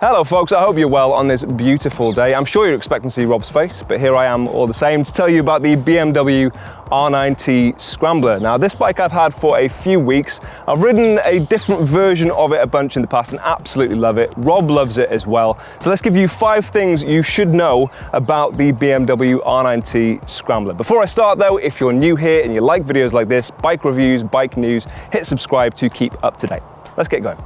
Hello folks, I hope you're well on this beautiful day. I'm sure you're expecting to see Rob's face, but here I am all the same to tell you about the BMW R9T Scrambler. Now this bike I've had for a few weeks. I've ridden a different version of it a bunch in the past and absolutely love it. Rob loves it as well. So let's give you 5 things you should know about the BMW R9T Scrambler. Before I start though, if you're new here and you like videos like this, bike reviews, bike news, hit subscribe to keep up to date. Let's get going.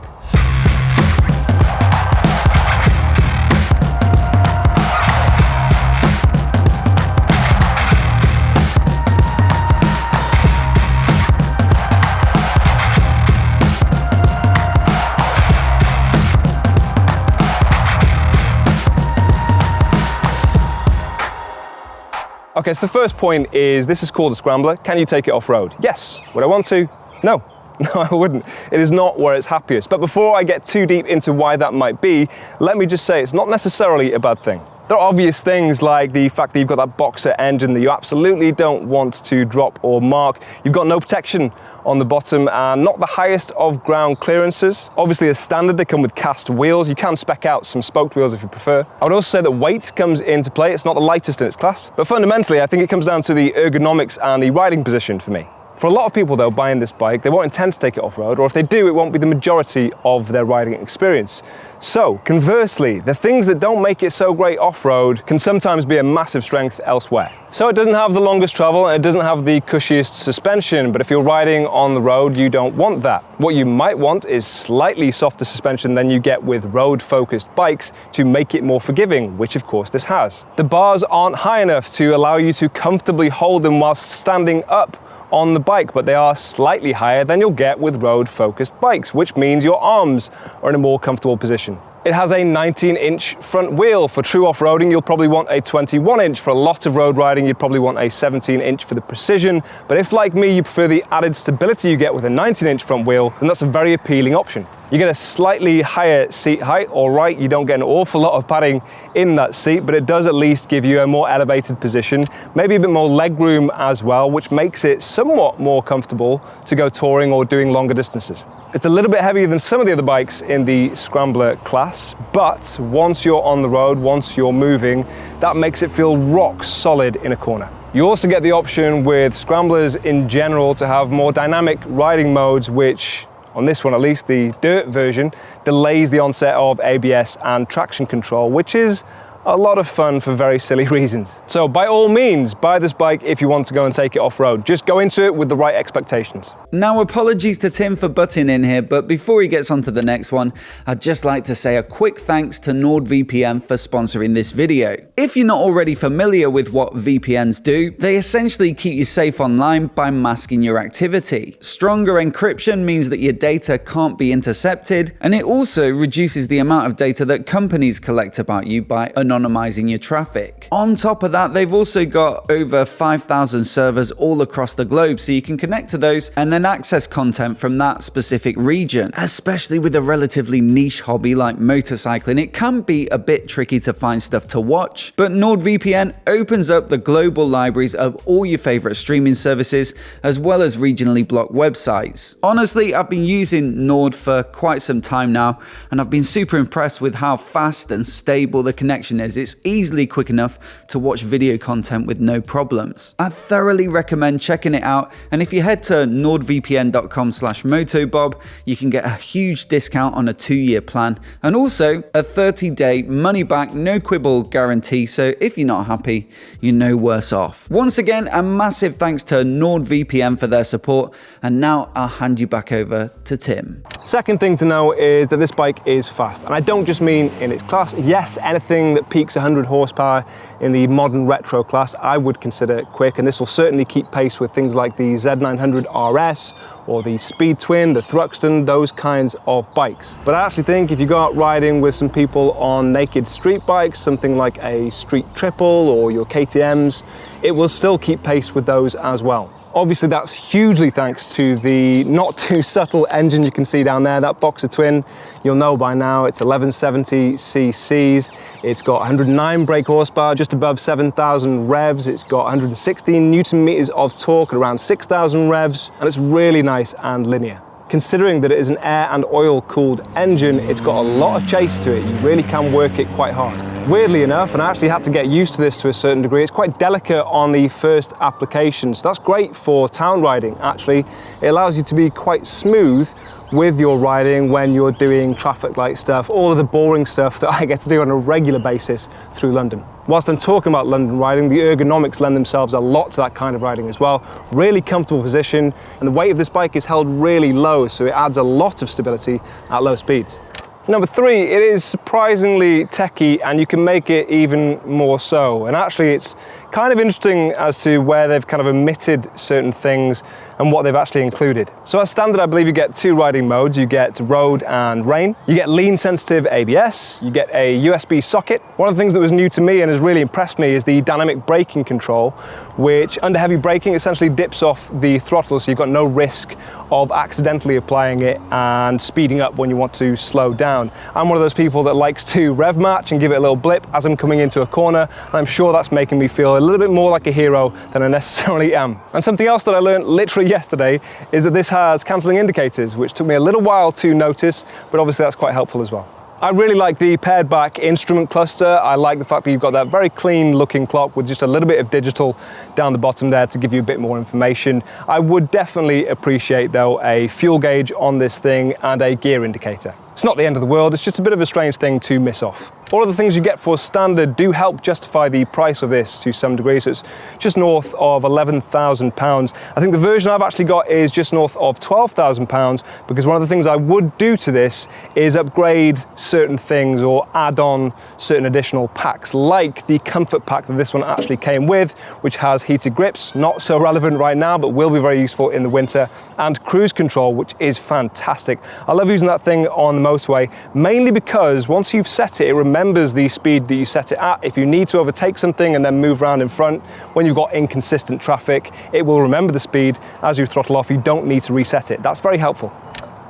Okay, so the first point is this is called a Scrambler. Can you take it off-road? Yes. Would I want to? No. No, I wouldn't. It is not where it's happiest. But before I get too deep into why that might be, let me just say it's not necessarily a bad thing. There are obvious things like the fact that you've got that Boxer engine that you absolutely don't want to drop or mark. You've got no protection on the bottom and not the highest of ground clearances. Obviously as standard they come with cast wheels. You can spec out some spoked wheels if you prefer. I would also say that weight comes into play. It's not the lightest in its class, but fundamentally I think it comes down to the ergonomics and the riding position for me. For a lot of people though, buying this bike, they won't intend to take it off-road, or if they do, it won't be the majority of their riding experience. So, conversely, the things that don't make it so great off-road can sometimes be a massive strength elsewhere. So it doesn't have the longest travel, and it doesn't have the cushiest suspension, but if you're riding on the road, you don't want that. What you might want is slightly softer suspension than you get with road-focused bikes to make it more forgiving, which of course this has. The bars aren't high enough to allow you to comfortably hold them whilst standing up on the bike, but they are slightly higher than you'll get with road-focused bikes, which means your arms are in a more comfortable position. It has a 19-inch front wheel. For true off-roading, you'll probably want a 21-inch. For a lot of road riding, you'd probably want a 17-inch for the precision. But if, like me, you prefer the added stability you get with a 19-inch front wheel, then that's a very appealing option. You get a slightly higher seat height, all right, you don't get an awful lot of padding in that seat, but it does at least give you a more elevated position, maybe a bit more leg room as well, which makes it somewhat more comfortable to go touring or doing longer distances. It's a little bit heavier than some of the other bikes in the Scrambler class, but once you're on the road, once you're moving, that makes it feel rock solid in a corner. You also get the option with Scramblers in general to have more dynamic riding modes, which on this one at least, the dirt version, delays the onset of ABS and traction control, which is a lot of fun for very silly reasons. So by all means, buy this bike if you want to go and take it off-road. Just go into it with the right expectations. Now, apologies to Tim for butting in here, but before he gets on to the next one, I'd just like to say a quick thanks to NordVPN for sponsoring this video. If you're not already familiar with what VPNs do, they essentially keep you safe online by masking your activity. Stronger encryption means that your data can't be intercepted, and it also reduces the amount of data that companies collect about you by anonymizing your traffic. On top of that, they've also got over 5,000 servers all across the globe, so you can connect to those and then access content from that specific region. Especially with a relatively niche hobby like motorcycling, it can be a bit tricky to find stuff to watch, but NordVPN opens up the global libraries of all your favorite streaming services, as well as regionally blocked websites. Honestly, I've been using Nord for quite some time now, and I've been super impressed with how fast and stable the connection is. It's easily quick enough to watch video content with no problems. I thoroughly recommend checking it out, and if you head to nordvpn.com/motobob, you can get a huge discount on a 2-year plan, and also a 30-day money-back, no quibble guarantee, so if you're not happy, you're no worse off. Once again, a massive thanks to NordVPN for their support, and now I'll hand you back over to Tim. Second thing to know is that this bike is fast, and I don't just mean in its class. Yes, anything that peaks 100 horsepower in the modern retro class I would consider quick, and this will certainly keep pace with things like the Z900 RS or the Speed Twin, the Thruxton, those kinds of bikes. But I actually think if you go out riding with some people on naked street bikes, something like a Street Triple or your KTMs, it will still keep pace with those as well. Obviously that's hugely thanks to the not too subtle engine you can see down there, that Boxer Twin. You'll know by now it's 1170 cc's. It's got 109 brake horsepower, just above 7,000 revs. It's got 116 Newton meters of torque at around 6,000 revs, and it's really nice and linear. Considering that it is an air and oil cooled engine, it's got a lot of chase to it. You really can work it quite hard. Weirdly enough, and I actually had to get used to this to a certain degree, it's quite delicate on the first application. So that's great for town riding, actually. It allows you to be quite smooth with your riding when you're doing traffic light stuff, all of the boring stuff that I get to do on a regular basis through London. Whilst I'm talking about London riding, the ergonomics lend themselves a lot to that kind of riding as well. Really comfortable position, and the weight of this bike is held really low, so it adds a lot of stability at low speeds. Number 3, it is surprisingly techy, and you can make it even more so. And actually it's kind of interesting as to where they've kind of omitted certain things and what they've actually included. So as standard, I believe you get 2 riding modes. You get road and rain. You get lean sensitive ABS. You get a USB socket. One of the things that was new to me and has really impressed me is the dynamic braking control, which under heavy braking essentially dips off the throttle, so you've got no risk of accidentally applying it and speeding up when you want to slow down. I'm one of those people that likes to rev match and give it a little blip as I'm coming into a corner, and I'm sure that's making me feel a little bit more like a hero than I necessarily am. And something else that I learned literally yesterday is that this has cancelling indicators, which took me a little while to notice, but obviously that's quite helpful as well. I really like the paired back instrument cluster. I like the fact that you've got that very clean looking clock with just a little bit of digital down the bottom there to give you a bit more information. I would definitely appreciate though a fuel gauge on this thing and a gear indicator. It's not the end of the world, it's just a bit of a strange thing to miss off. All of the things you get for standard do help justify the price of this to some degree, so it's just north of £11,000. I think the version I've actually got is just north of £12,000, because one of the things I would do to this is upgrade certain things or add on certain additional packs, like the comfort pack that this one actually came with, which has heated grips, not so relevant right now, but will be very useful in the winter, and cruise control, which is fantastic. I love using that thing on the motorway, mainly because once you've set it, it remembers the speed that you set it at. If you need to overtake something and then move around in front, when you've got inconsistent traffic, it will remember the speed as you throttle off. You don't need to reset it. That's very helpful.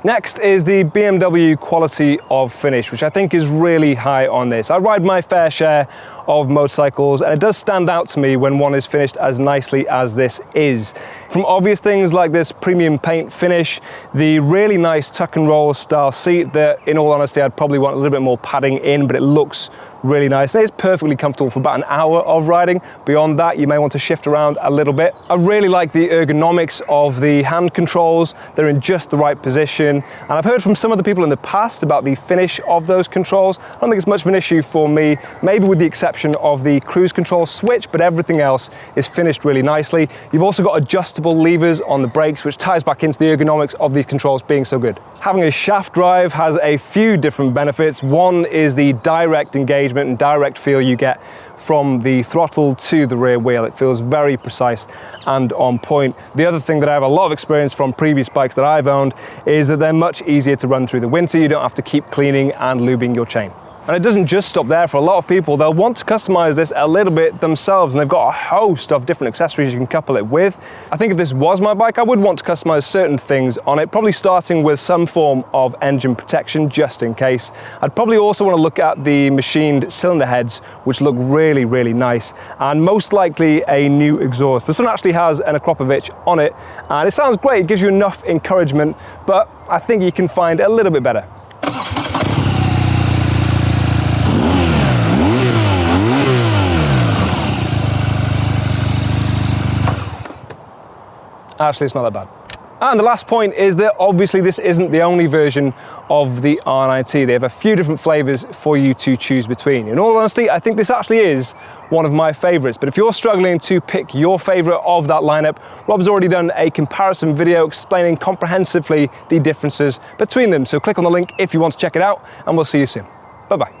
Next is the BMW quality of finish, which I think is really high on this. I ride my fair share of motorcycles, and it does stand out to me when one is finished as nicely as this is. From obvious things like this premium paint finish, the really nice tuck and roll style seat that, in all honesty, I'd probably want a little bit more padding in, but it looks really nice. And it's perfectly comfortable for about an hour of riding. Beyond that, you may want to shift around a little bit. I really like the ergonomics of the hand controls. They're in just the right position. And I've heard from some of the people in the past about the finish of those controls. I don't think it's much of an issue for me, maybe with the exception of the cruise control switch, but everything else is finished really nicely. You've also got adjustable levers on the brakes, which ties back into the ergonomics of these controls being so good. Having a shaft drive has a few different benefits. One is the direct engagement and direct feel you get from the throttle to the rear wheel. It feels very precise and on point. The other thing that I have a lot of experience from previous bikes that I've owned is that they're much easier to run through the winter. You don't have to keep cleaning and lubing your chain. And it doesn't just stop there. For a lot of people, they'll want to customize this a little bit themselves, and they've got a host of different accessories you can couple it with. I think if this was my bike, I would want to customize certain things on it, probably starting with some form of engine protection just in case. I'd probably also want to look at the machined cylinder heads, which look really, really nice, and most likely a new exhaust. This one actually has an Akrapovic on it, and it sounds great. It gives you enough encouragement, but I think you can find a little bit better. Actually, it's not that bad. And the last point is that obviously this isn't the only version of the R9T. They have a few different flavors for you to choose between. In all honesty, I think this actually is one of my favorites. But if you're struggling to pick your favorite of that lineup, Rob's already done a comparison video explaining comprehensively the differences between them. So click on the link if you want to check it out, and we'll see you soon. Bye-bye.